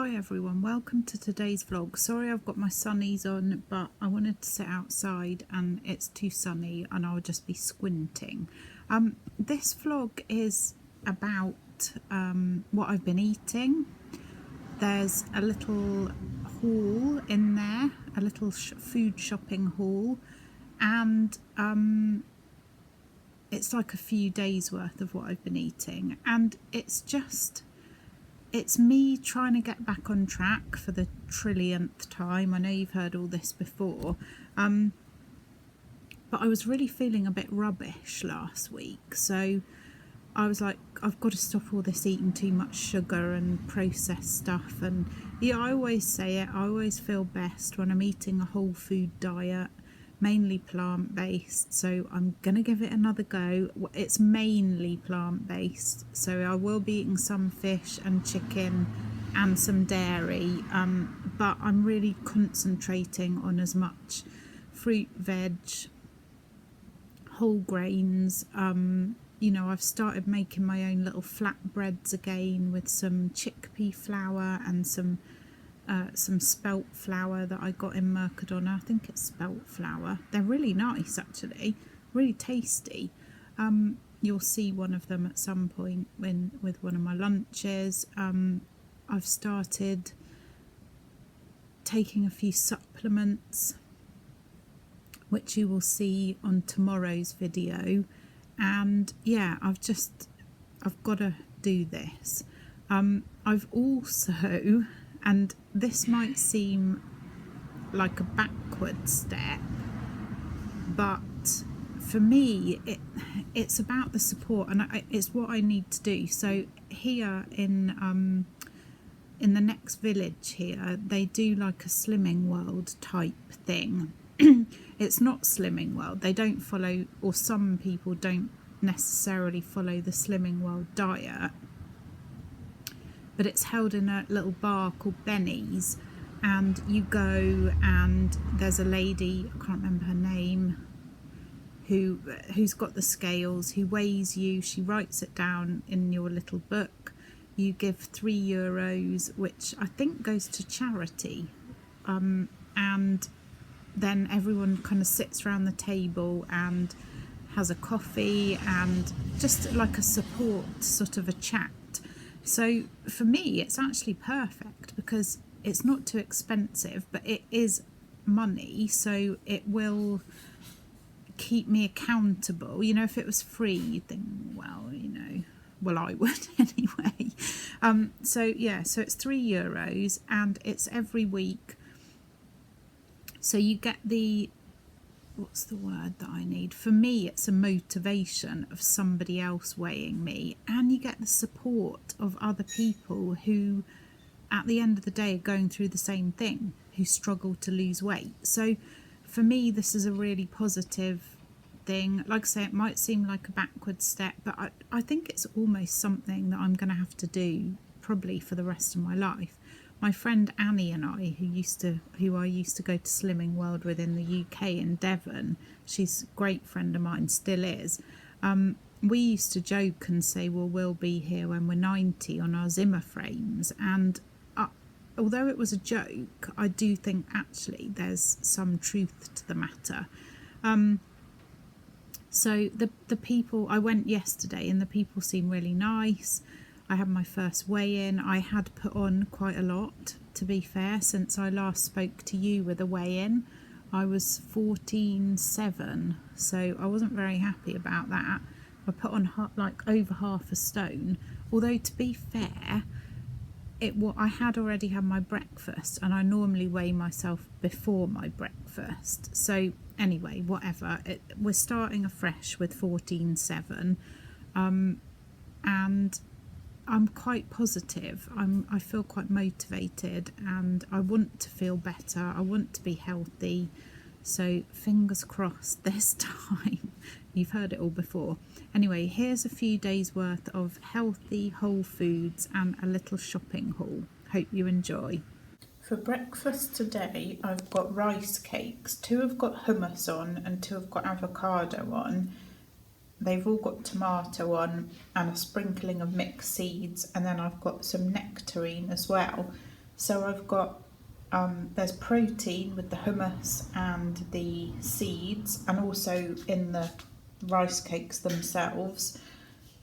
Hi everyone, welcome to today's vlog. Sorry I've got my sunnies on, but I wanted to sit outside and it's too sunny and I'll just be squinting. This vlog is about what I've been eating. There's a little haul in there, a little food shopping haul, and it's like a few days worth of what I've been eating, and it's me trying to get back on track for the trillionth time. I know you've heard all this before, but I was really feeling a bit rubbish last week, so I was like, I've got to stop all this eating too much sugar and processed stuff. And yeah, I always say it, I always feel best when I'm eating a whole food diet, mainly plant-based, so I'm gonna give it another go. It's mainly plant-based, so I will be eating some fish and chicken and some dairy, but I'm really concentrating on as much fruit, veg, whole grains. You know, I've started making my own little flatbreads again with some chickpea flour and some spelt flour that I got in Mercadona. I think it's spelt flour. They're really nice, actually, really tasty. You'll see one of them at some point with one of my lunches. I've started taking a few supplements, which you will see on tomorrow's video. And yeah, I've got to do this. I've also, and this might seem like a backward step, but for me it's about the support, and it's what I need to do. So here in the next village here, they do like a Slimming World type thing. It's not Slimming World, they don't follow, or some people don't necessarily follow the Slimming World diet, but it's held in a little bar called Benny's, and you go and there's a lady, I can't remember her name, who's got the scales, who weighs you. She writes it down in your little book. You give €3, which I think goes to charity, and then everyone kind of sits around the table and has a coffee and just like a support, sort of a chat. So for me it's actually perfect because it's not too expensive, but it is money, so it will keep me accountable. You know, if it was free, you'd think, well, you know, well, I would anyway. So yeah, so it's €3 and it's every week. So you get the, what's the word that I need? For me, it's a motivation of somebody else weighing me, and you get the support of other people who at the end of the day are going through the same thing, who struggle to lose weight. So for me, this is a really positive thing. Like I say, it might seem like a backward step, but I think it's almost something that I'm going to have to do probably for the rest of my life. My friend Annie and I, who I used to go to Slimming World with in the UK in Devon, she's a great friend of mine, still is. We used to joke and say, well, we'll be here when we're 90 on our Zimmer frames. And although it was a joke, I do think actually there's some truth to the matter. So the people, I went yesterday and the people seem really nice. I had my first weigh-in. I had put on quite a lot, to be fair, since I last spoke to you with a weigh-in. I was 14.7, so I wasn't very happy about that. I put on like over half a stone, although to be fair, I had already had my breakfast, and I normally weigh myself before my breakfast. So anyway, whatever. We're starting afresh with 14.7, and I'm quite positive. I feel quite motivated, and I want to feel better. I want to be healthy. So fingers crossed this time. You've heard it all before. Anyway, here's a few days worth of healthy whole foods and a little shopping haul. Hope you enjoy. For breakfast today, I've got rice cakes. 2 have got hummus on and 2 have got avocado on. They've all got tomato on and a sprinkling of mixed seeds, and then I've got some nectarine as well. So I've got, there's protein with the hummus and the seeds, and also in the rice cakes themselves.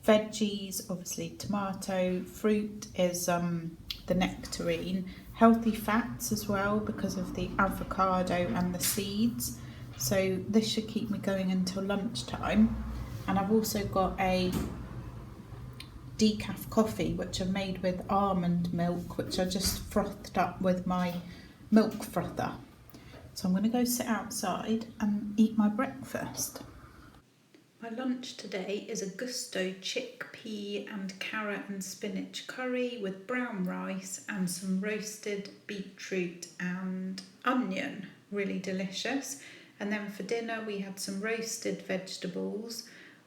Veggies, obviously tomato, fruit is the nectarine, healthy fats as well because of the avocado and the seeds. So this should keep me going until lunchtime. And I've also got a decaf coffee which I've made with almond milk, which I just frothed up with my milk frother. So I'm going to go sit outside and eat my breakfast. My lunch today is a gusto chickpea and carrot and spinach curry with brown rice and some roasted beetroot and onion. Really delicious. And then for dinner we had some roasted vegetables,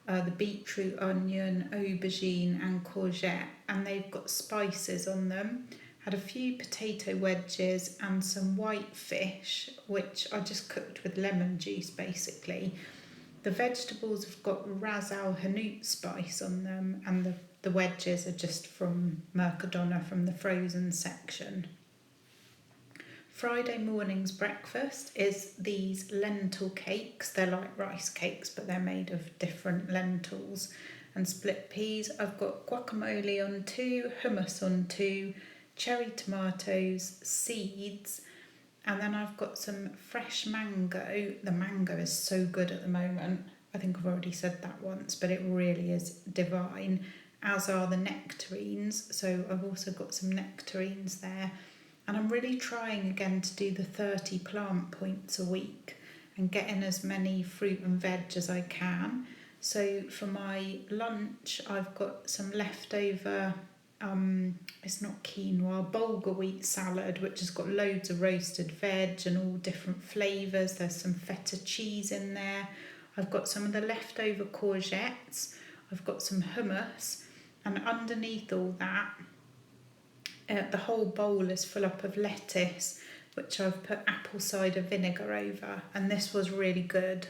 the beetroot, onion, aubergine and courgette, and they've got spices on them. Had a few potato wedges and some white fish, which I just cooked with lemon juice basically. The vegetables have got Ras Al Hanout spice on them, and the wedges are just from Mercadona from the frozen section. Friday morning's breakfast is these lentil cakes. They're like rice cakes, but they're made of different lentils and split peas. I've got guacamole on 2, hummus on 2, cherry tomatoes, seeds, and then I've got some fresh mango. The mango is so good at the moment. I think I've already said that once, but it really is divine, as are the nectarines. So I've also got some nectarines there. And I'm really trying again to do the 30 plant points a week and get in as many fruit and veg as I can. So for my lunch, I've got some leftover, it's not quinoa, bulgur wheat salad, which has got loads of roasted veg and all different flavours. There's some feta cheese in there. I've got some of the leftover courgettes. I've got some hummus. And underneath all that, the whole bowl is full up of lettuce, which I've put apple cider vinegar over, and this was really good.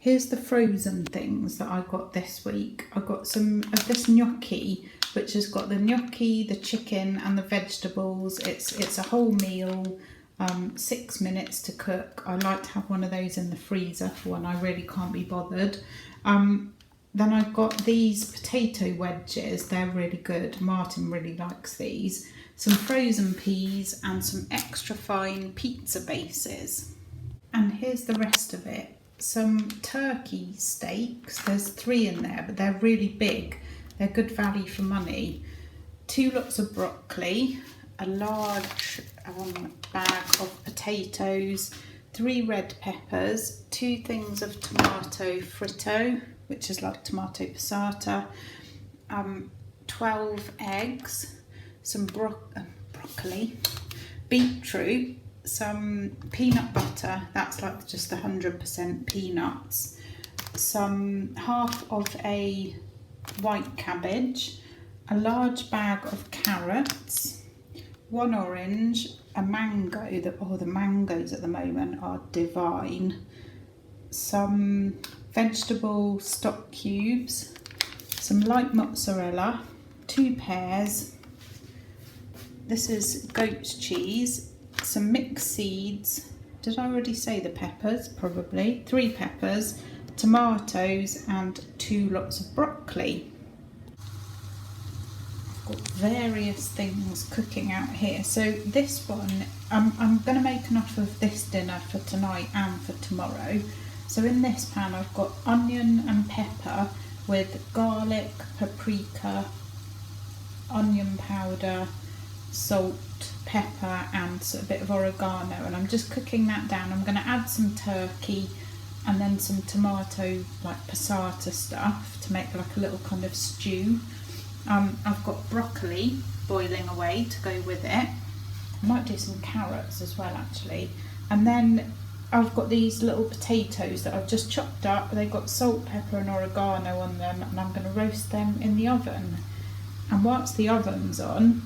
Here's the frozen things that I got this week. I got some of this gnocchi, which has got the gnocchi, the chicken and the vegetables. It's a whole meal, 6 minutes to cook. I like to have one of those in the freezer for when I really can't be bothered. Then I've got these potato wedges. They're really good. Martin really likes these. Some frozen peas and some extra fine pizza bases. And here's the rest of it. Some turkey steaks. There's 3 in there, but they're really big. They're good value for money. 2 lots of broccoli, a large bag of potatoes, 3 red peppers, 2 things of tomato fritto, which is like tomato passata, 12 eggs, some broccoli, beetroot, some peanut butter, that's like just 100% peanuts, some half of a white cabbage, a large bag of carrots, 1 orange, a mango, the mangoes at the moment are divine, some vegetable stock cubes, some light mozzarella, 2 pears, this is goat's cheese, some mixed seeds, did I already say the peppers? Probably, 3 peppers, tomatoes and 2 lots of broccoli. I've got various things cooking out here. So this one, I'm going to make enough of this dinner for tonight and for tomorrow. So in this pan I've got onion and pepper with garlic, paprika, onion powder, salt, pepper and a bit of oregano, and I'm just cooking that down. I'm going to add some turkey and then some tomato like passata stuff to make like a little kind of stew. I've got broccoli boiling away to go with it. I might do some carrots as well actually, and then I've got these little potatoes that I've just chopped up. They've got salt, pepper and oregano on them, and I'm going to roast them in the oven. And whilst the oven's on,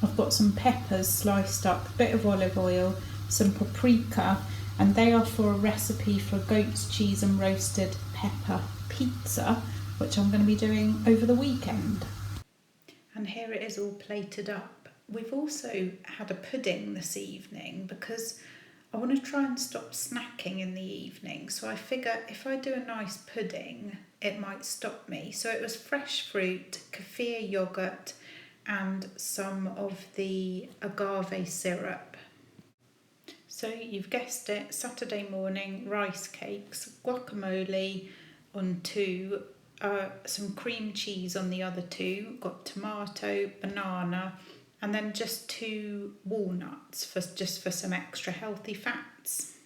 I've got some peppers sliced up, a bit of olive oil, some paprika, and they are for a recipe for goat's cheese and roasted pepper pizza, which I'm going to be doing over the weekend. And here it is all plated up. we've also had a pudding this evening because I want to try and stop snacking in the evening. So I figure if I do a nice pudding, it might stop me. So it was fresh fruit, kefir yoghurt, and some of the agave syrup. So you've guessed it, Saturday morning, rice cakes, guacamole on two, some cream cheese on the other two, got tomato, banana, and then just 2 walnuts for some extra healthy fats.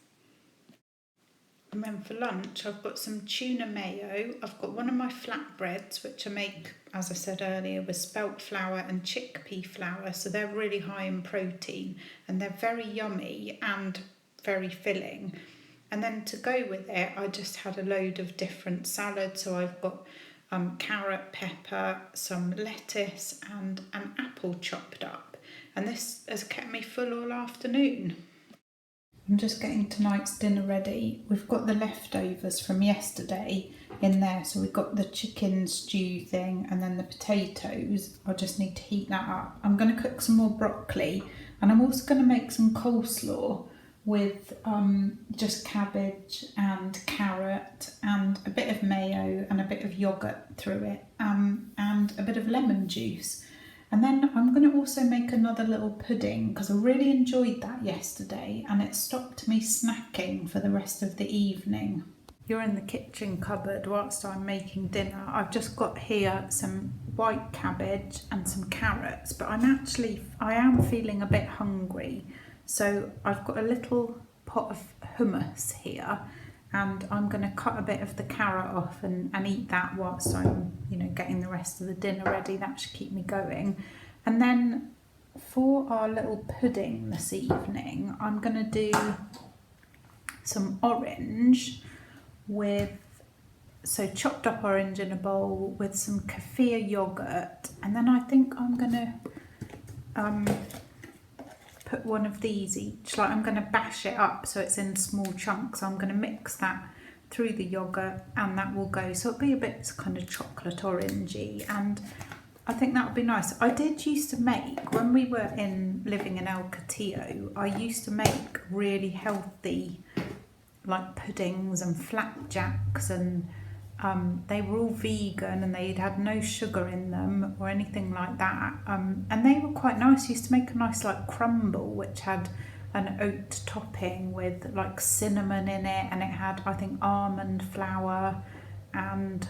And then for lunch, I've got some tuna mayo. I've got one of my flatbreads, which I make, as I said earlier, with spelt flour and chickpea flour. So they're really high in protein and they're very yummy and very filling. And then to go with it, I just had a load of different salads. So I've got carrot, pepper, some lettuce and an apple chopped up. And this has kept me full all afternoon. I'm just getting tonight's dinner ready. We've got the leftovers from yesterday in there. So we've got the chicken stew thing and then the potatoes. I just need to heat that up. I'm going to cook some more broccoli and I'm also going to make some coleslaw with just cabbage and carrot and a bit of mayo and a bit of yoghurt through it and a bit of lemon juice. And then I'm going to also make another little pudding because I really enjoyed that yesterday and it stopped me snacking for the rest of the evening. You're in the kitchen cupboard whilst I'm making dinner. I've just got here some white cabbage and some carrots, but I am feeling a bit hungry. So I've got a little pot of hummus here and I'm going to cut a bit of the carrot off and eat that whilst I'm, getting the rest of the dinner ready. That should keep me going. And then for our little pudding this evening, I'm going to do some orange chopped up orange in a bowl with some kefir yoghurt. And then I think I'm going to put one of these each. I'm going to bash it up so it's in small chunks. I'm going to mix that through the yoghurt and that will go. So it'll be a bit kind of chocolate orangey and I think that would be nice. I did used to make, when we were living in El Catillo, I used to make really healthy like puddings and flapjacks and they were all vegan and they'd had no sugar in them or anything like that. And they were quite nice. I used to make a nice like crumble which had an oat topping with like cinnamon in it and it had, I think, almond flour and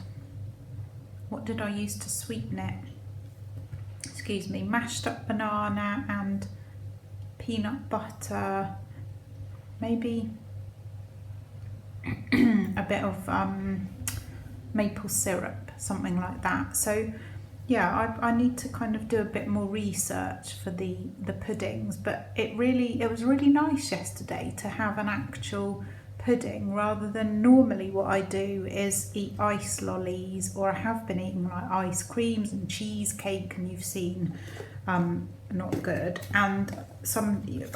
what did I use to sweeten it? Excuse me, mashed up banana and peanut butter, maybe a bit of maple syrup, something like that. So yeah, I need to kind of do a bit more research for the puddings, but it was really nice yesterday to have an actual pudding rather than normally what I do is eat ice lollies, or I have been eating like ice creams and cheesecake and you've seen not good, and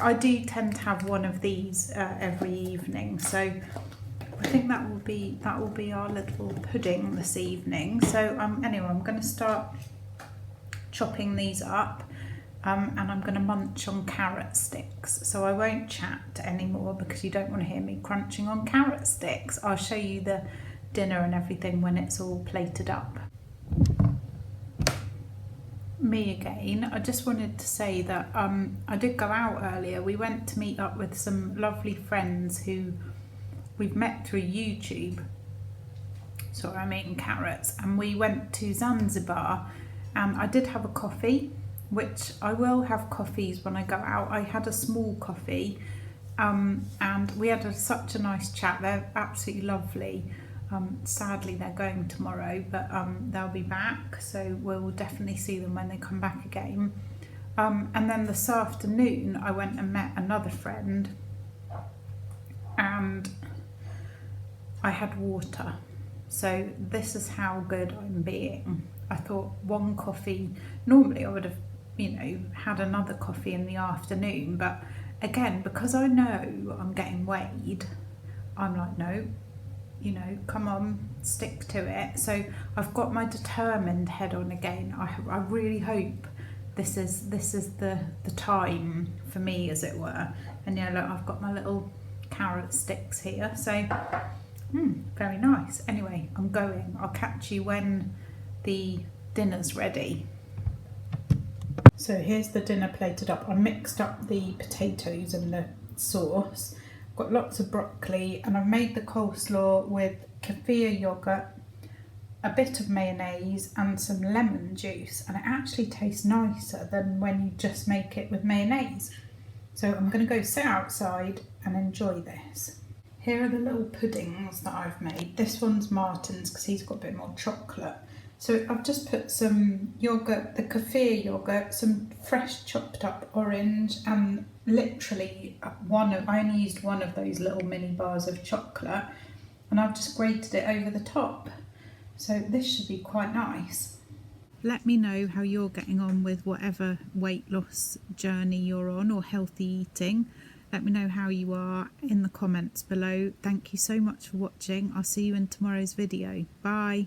I do tend to have one of these every evening. So I think that will be our little pudding this evening. So anyway, I'm going to start chopping these up and I'm going to munch on carrot sticks. So I won't chat anymore because you don't want to hear me crunching on carrot sticks. I'll show you the dinner and everything when it's all plated up. Me again. I just wanted to say that I did go out earlier. We went to meet up with some lovely friends who we've met through YouTube. Sorry, I'm eating carrots. And we went to Zanzibar and I did have a coffee, which I will have coffees when I go out. I had a small coffee and we had such a nice chat. They're absolutely lovely. Sadly, they're going tomorrow, but they'll be back. So we'll definitely see them when they come back again. And then this afternoon, I went and met another friend and I had water. So this is how good I'm being. I thought one coffee, normally I would have, had another coffee in the afternoon, but again, because I know I'm getting weighed, I'm like, no, come on, stick to it. So I've got my determined head on again. I really hope this is the time for me, as it were. And yeah, look, I've got my little carrot sticks here, so very nice. Anyway, I'm going. I'll catch you when the dinner's ready. So here's the dinner plated up. I mixed up the potatoes and the sauce. I've got lots of broccoli, and I've made the coleslaw with kefir yogurt, a bit of mayonnaise and some lemon juice, and it actually tastes nicer than when you just make it with mayonnaise. So I'm going to go sit outside and enjoy this. Here are the little puddings that I've made. This one's Martin's because he's got a bit more chocolate. So I've just put some yogurt, the kefir yogurt, some fresh chopped up orange, and literally I only used one of those little mini bars of chocolate, and I've just grated it over the top. So this should be quite nice. Let me know how you're getting on with whatever weight loss journey you're on, or healthy eating. Let me know how you are in the comments below. Thank you so much for watching. I'll see you in tomorrow's video. Bye.